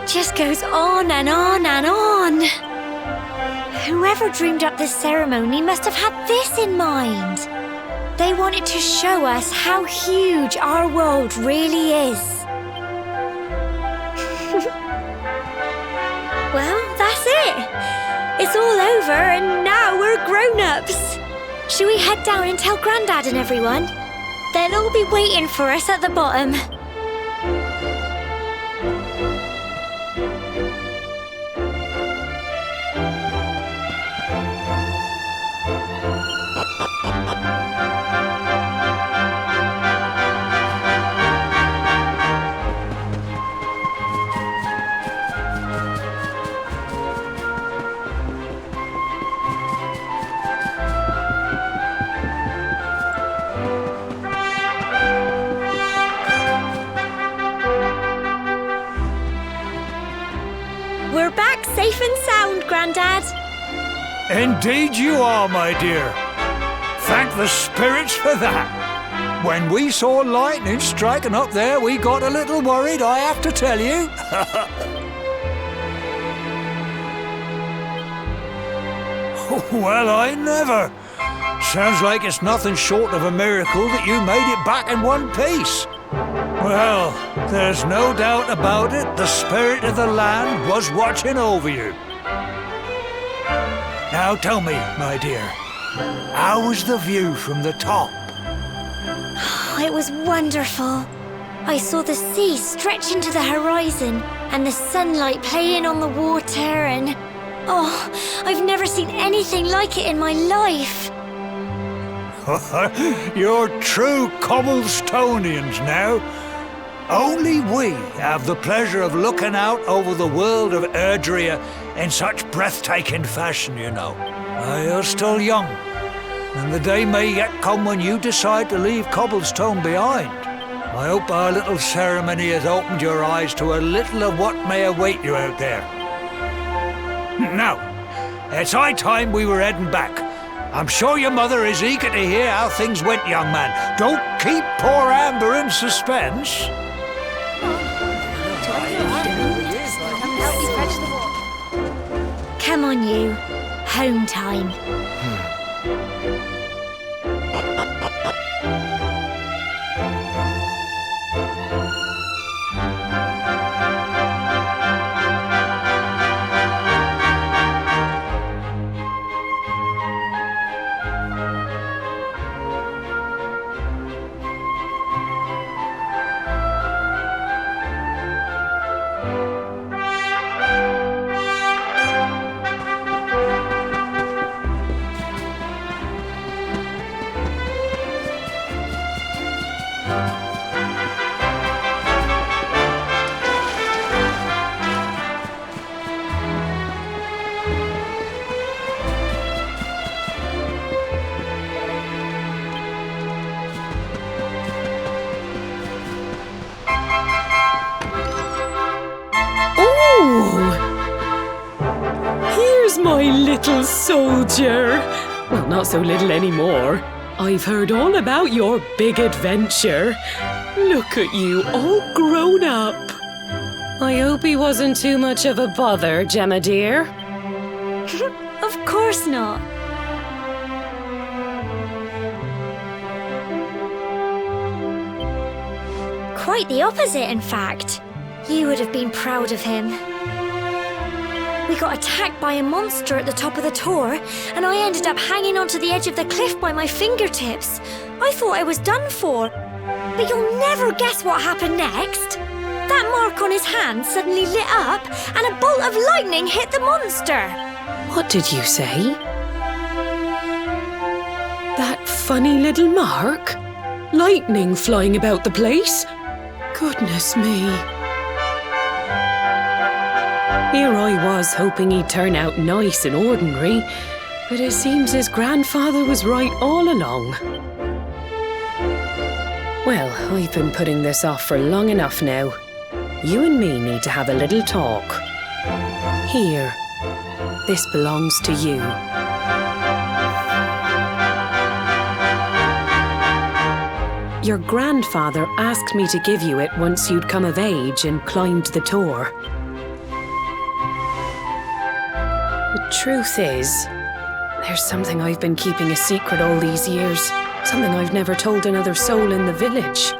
It just goes on and on and on. Whoever dreamed up this ceremony must have had this in mind. They wanted to show us how huge our world really is. Well, that's it. It's all over and now we're grown-ups. Shall we head down and tell Grandad and everyone? They'll all be waiting for us at the bottom. We're back safe and sound, Grandad. Indeed you are, my dear. Thank the spirits for that. When we saw lightning striking up there, we got a little worried, I have to tell you. Well, I never. Sounds like it's nothing short of a miracle that you made it back in one piece. Well, there's no doubt about it, the spirit of the land was watching over you. Now tell me, my dear, how was the view from the top? It was wonderful. I saw the sea stretch into the horizon and the sunlight playing on the water and... Oh, I've never seen anything like it in my life. You're true Cobblestonians now. Only we have the pleasure of looking out over the world of Erdrea in such breathtaking fashion, you know. You're still young, and the day may yet come when you decide to leave Cobblestone behind. I hope our little ceremony has opened your eyes to a little of what may await you out there. Now, it's high time we were heading back. I'm sure your mother is eager to hear how things went, young man. Don't keep poor Amber in suspense. Come on, you. Home time. My little soldier. Well, not so little anymore. I've heard all about your big adventure. Look at you, all grown up. I hope he wasn't too much of a bother, Gemma dear. Of course not. Quite the opposite, in fact. You would have been proud of him. We got attacked by a monster at the top of the tor, and I ended up hanging onto the edge of the cliff by my fingertips. I thought I was done for. But you'll never guess what happened next. That mark on his hand suddenly lit up, and a bolt of lightning hit the monster. What did you say? That funny little mark? Lightning flying about the place? Goodness me. Here I was hoping he'd turn out nice and ordinary, but it seems his grandfather was right all along. Well, I've been putting this off for long enough now. You and me need to have a little talk. Here, this belongs to you. Your grandfather asked me to give you it once you'd come of age and climbed the tor. Truth is, there's something I've been keeping a secret all these years. Something I've never told another soul in the village.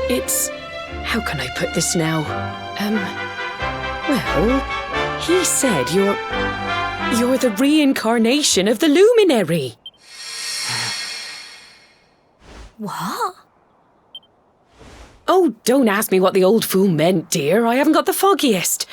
It's... how can I put this now? Well, he said you're the reincarnation of the luminary. What? Oh, don't ask me what the old fool meant, dear. I haven't got the foggiest.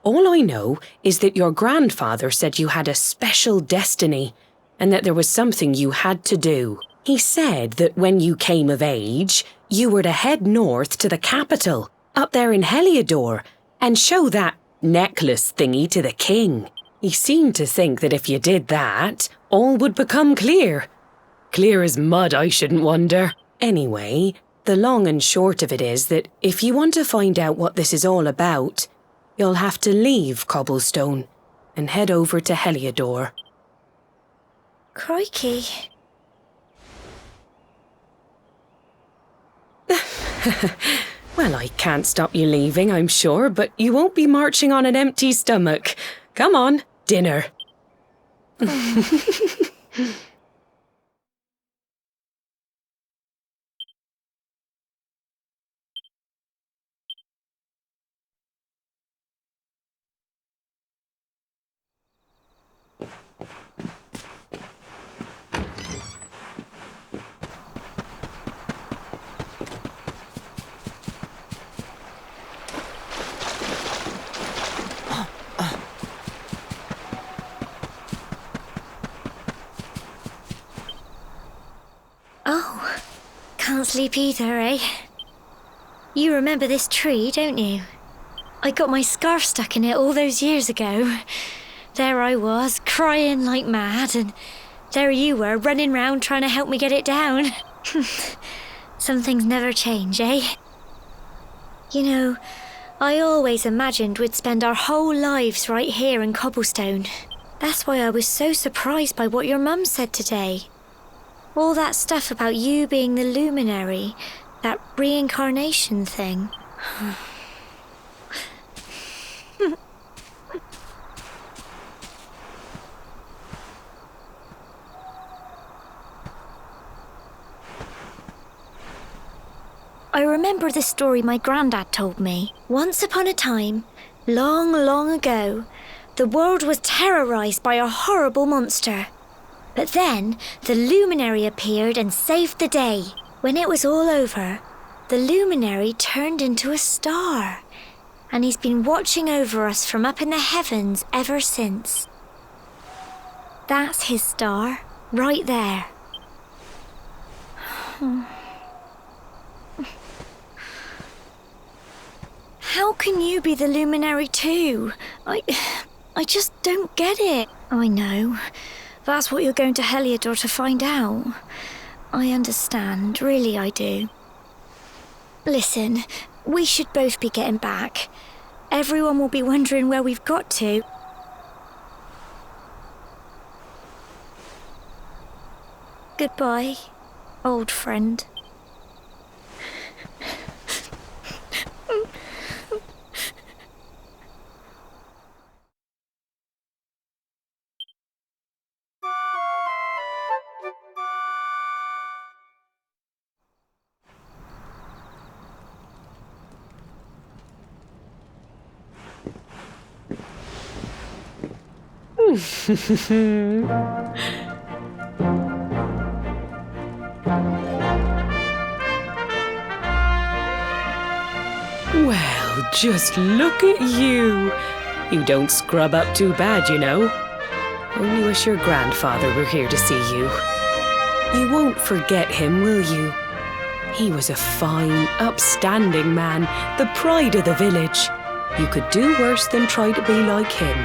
All I know is that your grandfather said you had a special destiny and that there was something you had to do. He said that when you came of age, you were to head north to the capital, up there in Heliodor, and show that necklace thingy to the king. He seemed to think that if you did that, all would become clear. Clear as mud, I shouldn't wonder. Anyway, the long and short of it is that if you want to find out what this is all about, you'll have to leave Cobblestone and head over to Heliodor. Crikey. Well, I can't stop you leaving, I'm sure, but you won't be marching on an empty stomach. Come on, dinner. Oh, can't sleep either, eh? You remember this tree, don't you? I got my scarf stuck in it all those years ago. There I was, crying like mad, and there you were, running round trying to help me get it down. Some things never change, eh? You know, I always imagined we'd spend our whole lives right here in Cobblestone. That's why I was so surprised by what your mum said today. All that stuff about you being the luminary, that reincarnation thing. I remember the story my granddad told me. Once upon a time, long, long ago, the world was terrorized by a horrible monster. But then, the luminary appeared and saved the day. When it was all over, the luminary turned into a star. And he's been watching over us from up in the heavens ever since. That's his star, right there. How can you be the luminary too? I just don't get it. I know. That's what you're going to Heliodor to find out. I understand, really I do. Listen, we should both be getting back. Everyone will be wondering where we've got to. Goodbye, old friend. Well, just look at you. You don't scrub up too bad, you know. Only wish your grandfather were here to see you. You won't forget him, will you? He was a fine, upstanding man, the pride of the village. You could do worse than try to be like him.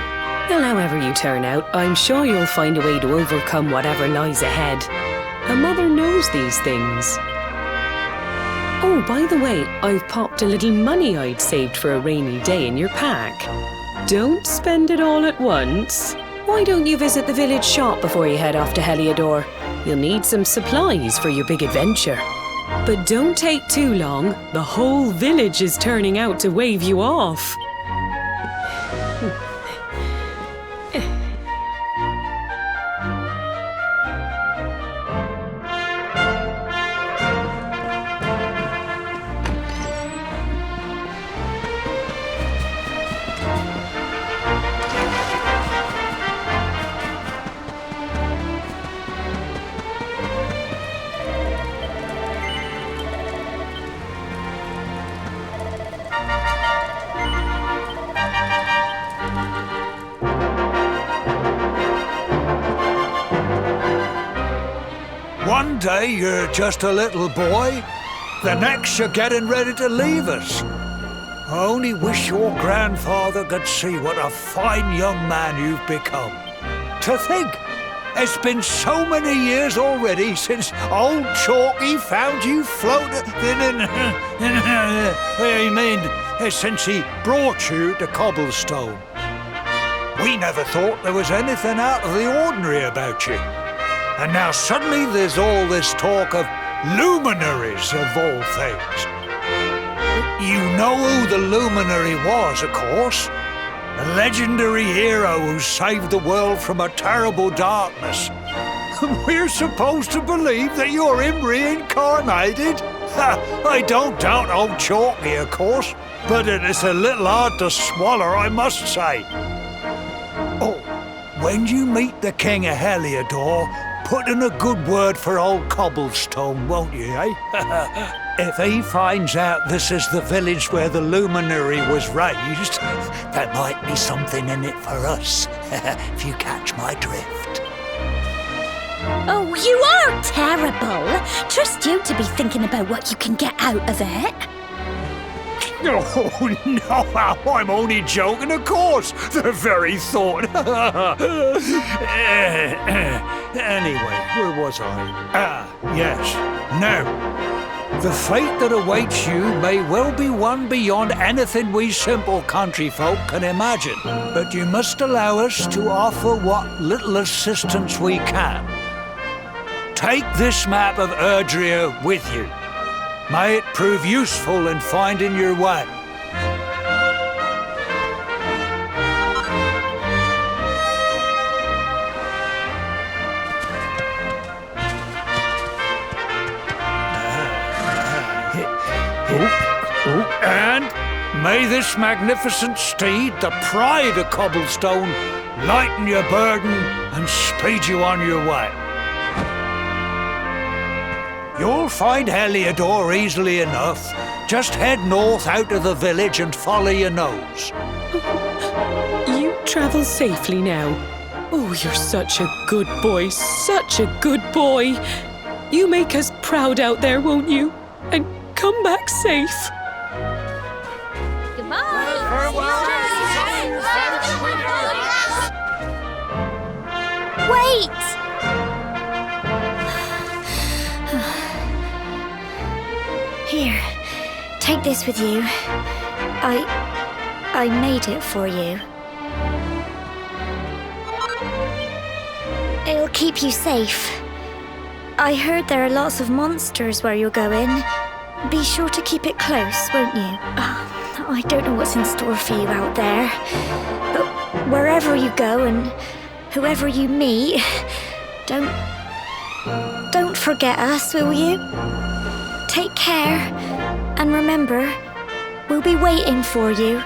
Well, however you turn out, I'm sure you'll find a way to overcome whatever lies ahead. A mother knows these things. Oh, by the way, I've popped a little money I'd saved for a rainy day in your pack. Don't spend it all at once. Why don't you visit the village shop before you head off to Heliodor? You'll need some supplies for your big adventure. But don't take too long. The whole village is turning out to wave you off. one day you're just a little boy, the next you're getting ready to leave us. I only wish your grandfather could see what a fine young man you've become. To think, it's been so many years already since old Chalky found you floating. I mean, since he brought you to Cobblestone. We never thought there was anything out of the ordinary about you. And now suddenly there's all this talk of luminaries of all things. You know who the luminary was, of course. A legendary hero who saved the world from a terrible darkness. We're supposed to believe that you're him reincarnated? I don't doubt old Chalky, of course, but it is a little hard to swallow, I must say. Oh, when you meet the King of Heliodor, put in a good word for old Cobblestone, won't you, eh? If he finds out this is the village where the luminary was raised, there might be something in it for us, if you catch my drift. Oh, you are terrible. Trust you to be thinking about what you can get out of it. Oh, no, I'm only joking, of course. The very thought. Anyway, where was I? Yes. Now, the fate that awaits you may well be one beyond anything we simple country folk can imagine. But you must allow us to offer what little assistance we can. Take this map of Erdrea with you. May it prove useful in finding your way. And may this magnificent steed, the pride of Cobblestone, lighten your burden and speed you on your way. You'll find Heliodor easily enough. Just head north out of the village and follow your nose. You travel safely now. Oh, you're such a good boy, such a good boy. You make us proud out there, won't you? And come back safe. Wait! Here, take this with you. I made it for you. It'll keep you safe. I heard there are lots of monsters where you're going. Be sure to keep it close, won't you? I don't know what's in store for you out there. But wherever you go and whoever you meet, don't forget us, will you? Take care, and remember, we'll be waiting for you.